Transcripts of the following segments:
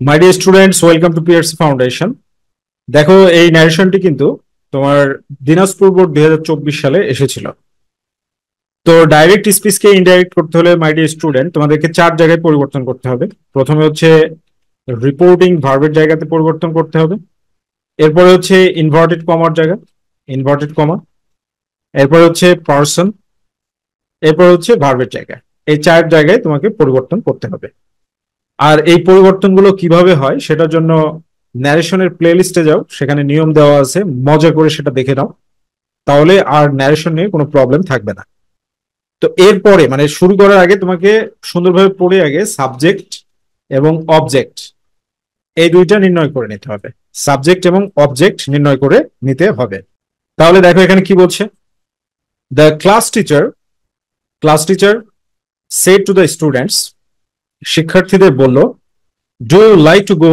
My dear students, welcome to PRC foundation. দেখো, এই ন্যারেশনটি কিন্তু তোমার দিনাজপুর বোর্ড 2024 সালে এসেছিল। তো ডাইরেক্ট স্পিচকে ইনডাইরেক্ট করতে হলে মাই ডিয়ার স্টুডেন্ট তোমাদেরকে 4 জায়গায় পরিবর্তন করতে হবে। প্রথমে হচ্ছে রিপোর্টিং ভার্বের জায়গাতে পরিবর্তন করতে হবে। এরপরে হচ্ছে ইনভার্টেড কমার জায়গা, ইনভার্টেড কমা। এরপরে হচ্ছে পার্সন। এরপর হচ্ছে ভার্বের জায়গা। এই 4 জায়গায় তোমাকে পরিবর্তন করতে হবে। আর এই পরিবর্তনগুলো কিভাবে হয় সেটার জন্য ন্যারেশনের প্লে লিস্টে যাও, সেখানে নিয়ম দেওয়া আছে, মজা করে সেটা দেখে নাও। তাহলে আর ন্যারেশন নিয়ে কোনো প্রবলেম থাকবে না। তো এরপরে মানে শুরু করার আগে তোমাকে সুন্দরভাবে পড়ে আগে সাবজেক্ট এবং অবজেক্ট এই দুইটা নির্ণয় করে নিতে হবে। সাবজেক্ট এবং অবজেক্ট নির্ণয় করে নিতে হবে। তাহলে দেখো এখানে কি বলছে। The class teacher said to the students, শিক্ষার্থীদের বলল, do you like to go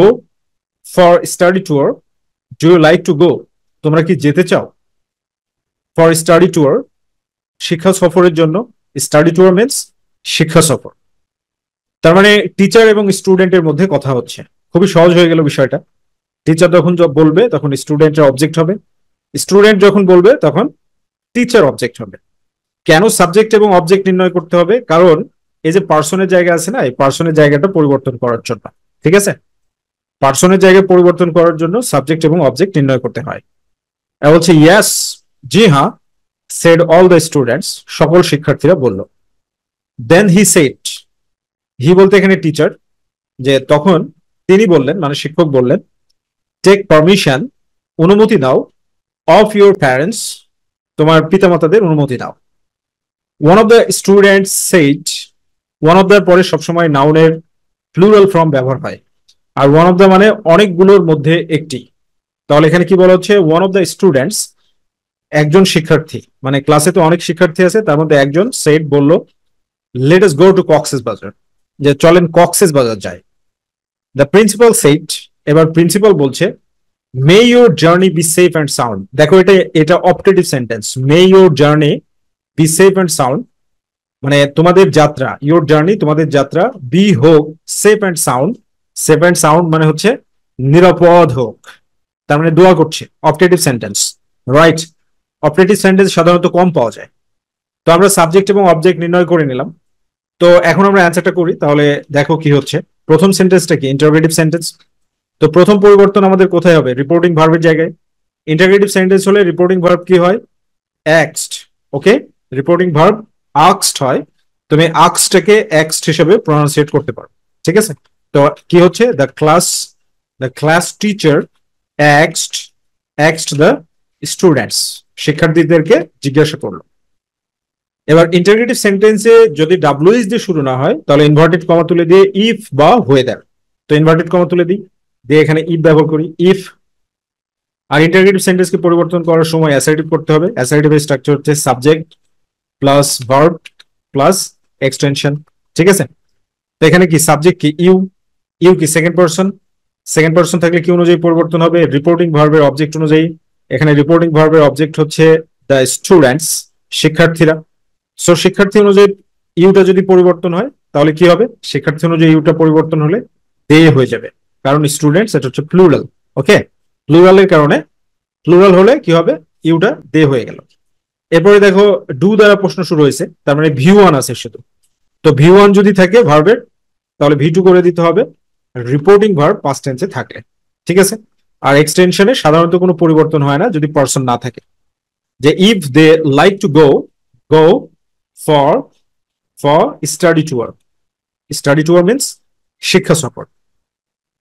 for study tour. Do you like to go, তোমরা কি যেতে চাও? ফর স্টাডি ট্যুর, শিক্ষা সফরের জন্য। স্টাডি ট্যুর মিনস শিক্ষা সফর। তার মানে টিচার এবং স্টুডেন্টের মধ্যে কথা হচ্ছে। খুবই সহজ হয়ে গেল বিষয়টা। টিচার যখন বলবে তখন স্টুডেন্টের অবজেক্ট হবে, স্টুডেন্ট যখন বলবে তখন টিচার অবজেক্ট হবে। কেন সাবজেক্ট এবং অবজেক্ট নির্ণয় করতে হবে? কারণ এই যে পার্সনের জায়গা আছে না, এই পার্সনের জায়গাটা পরিবর্তন করার জন্য। ঠিক আছে, পার্সনের জায়গায় পরিবর্তন করার জন্য সাবজেক্ট এবং অবজেক্ট নির্ণয় করতে হয়। বলছে ইয়াস, জি হ্যাঁ, সেড অল দ্য স্টুডেন্টস, সকল শিক্ষার্থীরা বলল। দেন হি সেড, হি বলতে এখানে টিচার, যে তখন তিনি বললেন মানে শিক্ষক বললেন, টেক পারমিশন, অনুমতি নাও, অফ ইউর প্যারেন্টস, তোমার পিতামাতাদের অনুমতি নাও। One of the students said, one of the পরে সবসময় নাউনের প্লুরাল ফর্ম ব্যবহার হয়, আর ওয়ান অফ দ্য মানে অনেকগুলোর মধ্যে একটি। তাহলে এখানে কি বলা হচ্ছে? ওয়ান অফ দ্য স্টুডেন্টস, একজন শিক্ষার্থী, মানে ক্লাসে তো অনেক শিক্ষার্থী আছে, তার মধ্যে একজন সেড বলল, let us go to Cox's বাজার, যে চলেন কক্সেস বাজার যাই। দ্য প্রিন্সিপাল সেড, এবার প্রিন্সিপাল বলছে, মে your journey be safe and sound. দেখো এটা এটা optative sentence. May your journey be safe and sound, মানে তোমাদের যাত্রা, ইউর জার্নি তোমাদের যাত্রা, বি হোক safe and sound. Safe and sound মানে হচ্ছে নিরাপদ হোক, তার মানে দোয়া করছে। Optative sentence, right? Optative sentence সাধারণত কম পাওয়া যায়। তো আমরা সাবজেক্ট এবং অবজেক্ট নির্ণয় করে নিলাম। তো এখন আমরা অ্যান্সারটা করি। তাহলে দেখো কি হচ্ছে। প্রথম সেন্টেন্সটা কি? Interrogative sentence. তো প্রথম পরিবর্তন আমাদের কোথায় হবে? রিপোর্টিং ভার্বের জায়গায়। ইন্টারোগেটিভ সেন্টেন্স হলে রিপোর্টিং ভার্ব কি হয়? অ্যাক্সড। ওকে, রিপোর্টিং ভার্ব আক্সড হয়। তুমি আক্সডটাকে অ্যাক্সড হিসেবে প্রনাউন্সিয়েট করতে পারো। ঠিক আছে, তো কি হচ্ছে? দ্য ক্লাস টিচার অ্যাক্সড দ্য স্টুডেন্টস, শিক্ষার্থীদেরকে জিজ্ঞাসা করলো। এবার ইন্টারোগেটিভ সেন্টেন্সে যদি ডাব্লিউএস দিয়ে শুরু না হয় তাহলে ইনভার্টেড কমা তুলে দিয়ে ইফ বা ওয়েদার। তো ইনভার্টেড কমা তুলে দিই, দিয়ে এখানে ইফ ব্যবহার করি, ইফ। আর ইন্টারোগেটিভ সেন্টেন্সকে পরিবর্তন করার সময় অ্যাসার্টিভ করতে হবে। অ্যাসার্টিভের স্ট্রাকচার হচ্ছে subject plus verb plus extension. ঠিক আছে, তো এখানে কি সাবজেক্ট কি? ইউ। ইউ কি? Second person. সেকেন্ড পারসন থাকলে কি অনুযায়ী পরিবর্তন হবে? রিপোর্টিং ভার্বের অবজেক্ট অনুযায়ী। এখানে রিপোর্টিং ভার্বের অবজেক্ট হচ্ছে দ্য স্টুডেন্টস, শিক্ষার্থীরা। সো শিক্ষার্থী অনুযায়ী ইউটা যদি পরিবর্তন হয় তাহলে কি হবে? শিক্ষার্থী অনুযায়ী ইউটা পরিবর্তন হলে দে হয়ে যাবে, কারণ স্টুডেন্টস এটা হচ্ছে প্লুরাল। ওকে, প্লুরালের কারণে, প্লুরাল হলে কি হবে? ইউটা দে হয়ে গেল। এরপরে দেখো, ডু দ্বারা প্রশ্ন শুরু হয়েছে, তার মানে ভি ওয়ান আছে শুধু। তো ভি ওয়ান যদি থাকে ভার্বের, তাহলে ভি টু করে দিতে হবে রিপোর্টিং ভার্ব পাস্ট টেন্সে থাকলে। ঠিক আছে, আর এক্সটেনশনে সাধারণত কোনো পরিবর্তন হয় না যদি পার্সন না থাকে। যে if they like to go, go for for study tour. Study tour means শিক্ষা সফর।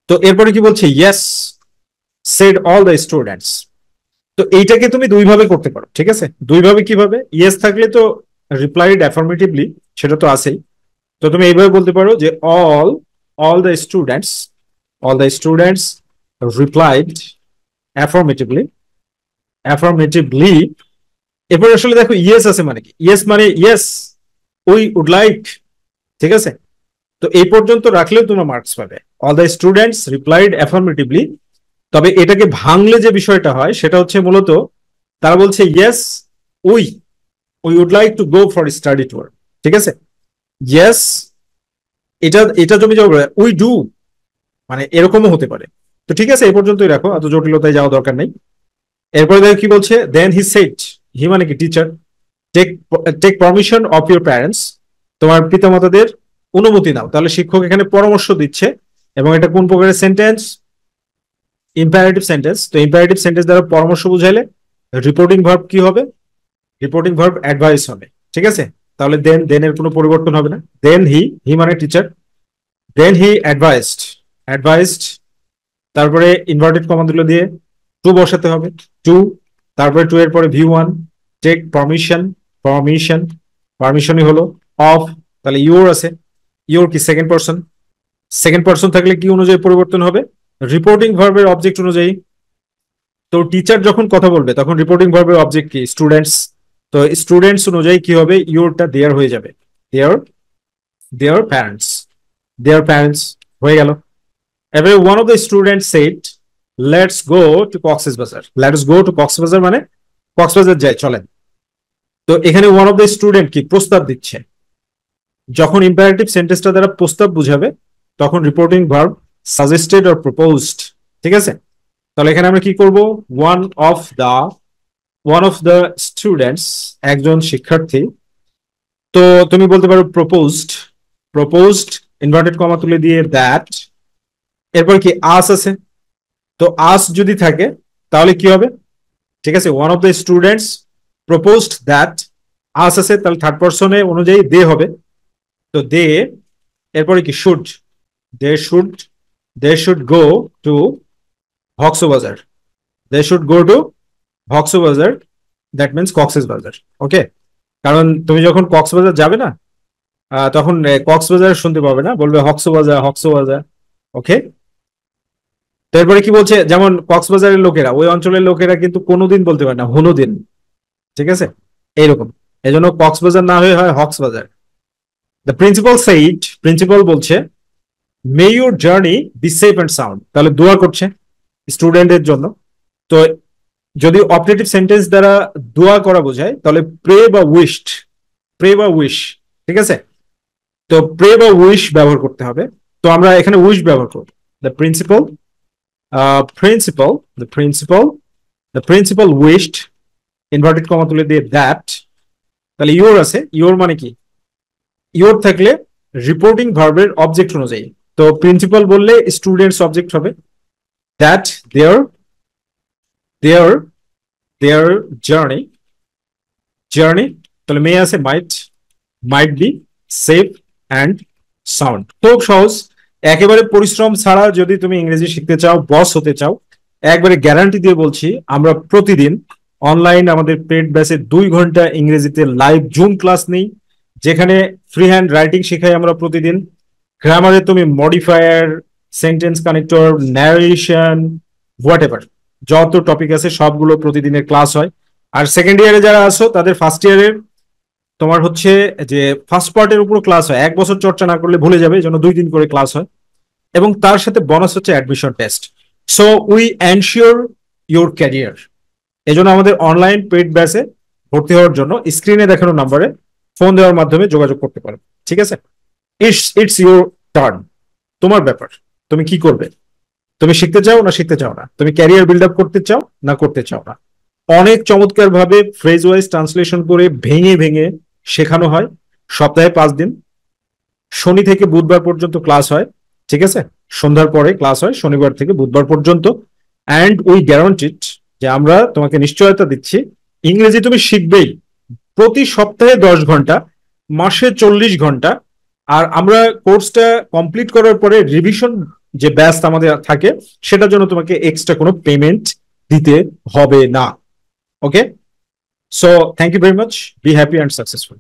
তো এরপরে কি বলছে? Yes said all the students. তো এইটাকে তুমি দুইভাবে করতে পারো। ঠিক আছে, দুইভাবে কিভাবে? ইয়েস থাকলে তো রিপ্লাইড অ্যাফার্মেটিভলি, সেটা তো আছেই। তো তুমি এইভাবে বলতে পারো যে all all the students, all the students replied affirmatively, affirmatively. এরপর আসলে দেখো ইয়েস আছে মানে কি? ইয়েস মানে ইয়েস উই উড লাইক। ঠিক আছে, তো এই পর্যন্ত রাখলেও তোমরা মার্কস পাবে। All the students replied affirmatively. তবে এটাকে ভাঙলে যে বিষয়টা হয় সেটা হচ্ছে মূলত তারা বলছে yes we we would like to go for study tour. ঠিক আছে, ইয়েস, এটা এটা তুমি উই ডু, মানে এরকমও হতে পারে। তো ঠিক আছে, এই পর্যন্তই রাখো, এত জটিলতায় যাওয়া দরকার নেই। এরপরে দেখো কি বলছে, দেন হি সেড, হি মানে কি teacher, take take permission of your parents, তোমার পিতামাতাদের অনুমতি নাও। তাহলে শিক্ষক এখানে পরামর্শ দিচ্ছে, এবং এটা কোন প্রকারের সেন্টেন্স? Imperative sentence. তো ইম্পারেটিভ সেন্টেন্স দ্বারা পরামর্শ বুঝাইলে রিপোর্টিং ভার্ব কি হবে? রিপোর্টিং ভার্ব অ্যাডভাইস হবে। ঠিক আছে, তাহলে দেন এর কোনো পরিবর্তন হবে না। দেন হি মানে টিচার, দেন হি অ্যাডভাইসড, তারপরে ইনভার্টেড কমা দিল দিয়ে টু বসাতে হবে, টু, তারপরে টু এর পরে ভি ওয়ান, টেক পারমিশন, পারমিশনই হলো অফ, তাহলে ইউর আছে, ইউর কি সেকেন্ড পার্সন থাকলে কি অনুযায়ী পরিবর্তন হবে? রিপোর্টিং ভার্বের অবজেক্ট অনুযায়ী। তো টিচার যখন কথা বলবে তখন রিপোর্টিং ভার্বের অবজেক্ট কি? স্টুডেন্টস। তো স্টুডেন্টস অনুযায়ী কি হবে? ইউরটা দেয়ার হয়ে যাবে, দেয়ার, দেয়ার প্যারেন্টস, দেয়ার প্যারেন্টস হয়ে গেল। এবারে one of the student said, let's go to Cox's Bazar. Let's go to Cox's Bazar মানে কক্সবাজার যাই, চলেন। তো এখানে ওয়ান অফ দ্য স্টুডেন্ট কি প্রস্তাব দিচ্ছে। যখন ইম্পারেটিভ সেন্টেন্সটা দ্বারা প্রস্তাব বুঝাবে তখন reporting verb suggested or proposed. ঠিক আছে, তাহলে এখানে আমরা কি করব? ওয়ান অফ দ্য স্টুডেন্টস, একজন শিক্ষার্থী। তো তুমি বলতে পারো প্রপোজড ইনভার্টেড কমা তুলে দিয়ে দ্যাট, এরপর কি আস আছে। তো আস যদি থাকে তাহলে কি হবে? ঠিক আছে, one of the students proposed that, us আছে, তাহলে থার্ড পার্সনে অনুযায়ী দে হবে। তো দে, এরপরে কি should, they should go to Cox's Bazar, they should go to Cox's Bazar, that means Cox's Bazar. Okay, কারণ তুমি যখন কক্সবাজার যাবে না, তখন কক্সবাজার শুনতে পাবে না, বলবে হক্সবাজার। ওকে, তো এরপরে কি বলছে, যেমন কক্সবাজারের লোকেরা, ওই অঞ্চলের লোকেরা কিন্তু কোনোদিন বলতে পারে না হনুদিন। ঠিক আছে, এইরকম, এই জন্য কক্সবাজার না হয়ে হয় হক্সবাজার। দ্য প্রিন্সিপাল সেইড, প্রিন্সিপাল বলছে মে your journey be safe and sound, তাহলে দোয়া করছে স্টুডেন্টের জন্য। তো যদি অপারেটিভ সেন্টেন্স দ্বারা দোয়া করা বোঝায় তাহলে প্রে বা উইশ। ঠিক আছে, তো প্রে বা উইশ ব্যবহার করতে হবে। তো আমরা এখানে উইশ ব্যবহার করব। The principal the principal wished, inverted comma তুলে দিয়ে দ্যাট, তাহলে ইউর আছে, ইউর মানে কি? ইউর থাকলে রিপোর্টিং ভার্বের অবজেক্ট অনুযায়ী, তো প্রিন্সিপাল বললে স্টুডেন্টস অবজেক্ট হবে, দ্যাট দেয়ার দেয়ার জার্নি, তাহলে মে আছে might be safe and sound. খুব সহজ, একেবারে পরিশ্রম ছাড়া যদি তুমি ইংরেজি শিখতে চাও, বস হতে চাও, একবারে গ্যারান্টি দিয়ে বলছি, আমরা প্রতিদিন অনলাইন আমাদের পেড ব্যাচে 2 ঘন্টা ইংরেজিতে লাইভ জুম ক্লাস নেই, যেখানে ফ্রি হ্যান্ড রাইটিং শেখাই আমরা প্রতিদিন। গ্রামারে তুমি modifier, sentence connector, narration, what ever যত টপিক আছে সবগুলো প্রতিদিনের ক্লাস হয়। আর সেকেন্ড ইয়ারে যারা আছো তাদের ফার্স্ট ইয়ারের তোমার হচ্ছে যে ফার্স্ট পার্টের উপর ক্লাস হয়, 1 বছর চর্চা না করলে ভুলে যাবে, এই জন্য 2 দিন করে ক্লাস হয়। এবং তার সাথে বোনাস হচ্ছে admission test. So we ensure your career, এই জন্য আমাদের অনলাইন পেড ব্যাচে ভর্তি হওয়ার জন্য স্ক্রিনে দেখানো নাম্বারে ফোন দেওয়ার মাধ্যমে যোগাযোগ করতে পারো। ঠিক আছে, ইটস ইউর টার্ন, তোমার ব্যাপার, তুমি কি করবে? তুমি শিখতে চাও না শিখতে চাও না? তুমি ক্যারিয়ার বিল্ড আপ করতে চাও না করতে চাও না? অনেক চমৎকার ভাবে ফ্রেজ ওয়াইজ ট্রান্সলেশন করে ভেঙে ভেঙে শেখানো হয়। সপ্তাহে 5 দিন, শনি থেকে বুধবার পর্যন্ত ক্লাস হয়। ঠিক আছে, সন্ধ্যার পরে ক্লাস হয় শনিবার থেকে বুধবার পর্যন্ত। অ্যান্ড উই গ্যারান্টিড, যে আমরা তোমাকে নিশ্চয়তা দিচ্ছি, ইংরেজি তুমি শিখবেই প্রতি সপ্তাহে 10 ঘন্টা, মাসে 40 ঘন্টা। আর আমরা কোর্সটা কমপ্লিট করার পরে রিভিশন যে ব্যাচ আমাদের থাকে, সেটার জন্য তোমাকে এক্সট্রা কোনো পেমেন্ট দিতে হবে না। Okay, so thank you very much, be happy and successful.